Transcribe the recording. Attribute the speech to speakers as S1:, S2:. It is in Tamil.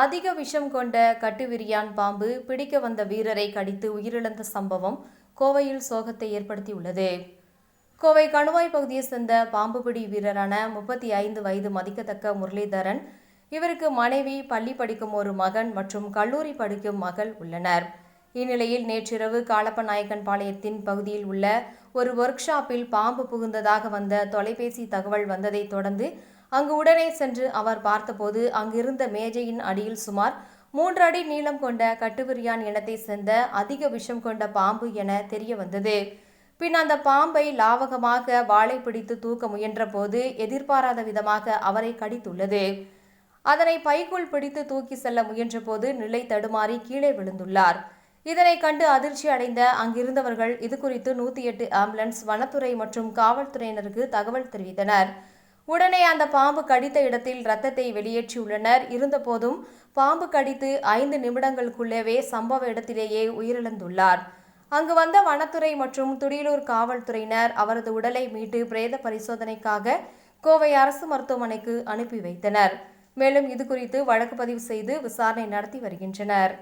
S1: அதிக விஷம் கொண்ட கட்டுவிரியான் பாம்பு பிடிக்க வந்த வீரரை கடித்து உயிரிழந்த சம்பவம் கோவையில் சோகத்தை ஏற்படுத்தியுள்ளது. கோவை கணுவாய் பகுதியைச் சேர்ந்த பாம்புபிடி வீரரான 35 வயது மதிக்கத்தக்க முரளிதரன். இவருக்கு மனைவி, பள்ளி படிக்கும் ஒரு மகன் மற்றும் கல்லூரி படிக்கும் மகள் உள்ளனர். இந்நிலையில் நேற்றிரவு காளப்பநாயக்கன்பாளையத்தின் பகுதியில் உள்ள ஒரு ஒர்க் ஷாப்பில் பாம்பு புகுந்ததாக வந்த தொலைபேசி தகவல் வந்ததை தொடர்ந்து அங்கு உடனே சென்று அவர் பார்த்தபோது அங்கிருந்த மேஜையின் அடியில் சுமார் 3 அடி நீளம் கொண்ட கட்டுவிரியான் இனத்தை சேர்ந்த அதிக விஷம் கொண்ட பாம்பு என தெரிய வந்தது. பின் அந்த பாம்பை லாவகமாக வாளை பிடித்து தூக்க முயன்ற போது எதிர்பாராத விதமாக அவரை கடித்துள்ளது. அதனை பைக்குள் பிடித்து தூக்கி செல்ல முயன்ற போது நிலை தடுமாறி கீழே விழுந்துள்ளார். இதனை கண்டு அதிர்ச்சி அடைந்த அங்கிருந்தவர்கள் இதுகுறித்து 108 ஆம்புலன்ஸ், வனத்துறை மற்றும் காவல்துறையினருக்கு தகவல் தெரிவித்தனர். உடனே அந்த பாம்பு கடித்த இடத்தில் ரத்தத்தை வெளியேற்றியுள்ளனர். இருந்தபோதும் பாம்பு கடித்து 5 நிமிடங்களுக்குள்ளேயே சம்பவ இடத்திலேயே உயிரிழந்துள்ளார். அங்கு வந்த வனத்துறை மற்றும் துடியலூர் காவல்துறையினர் அவரது உடலை மீட்டு பிரேத பரிசோதனைக்காக கோவை அரசு மருத்துவமனைக்கு அனுப்பி வைத்தனர். மேலும் இதுகுறித்து வழக்கு பதிவு செய்து விசாரணை நடத்தி வருகின்றனர்.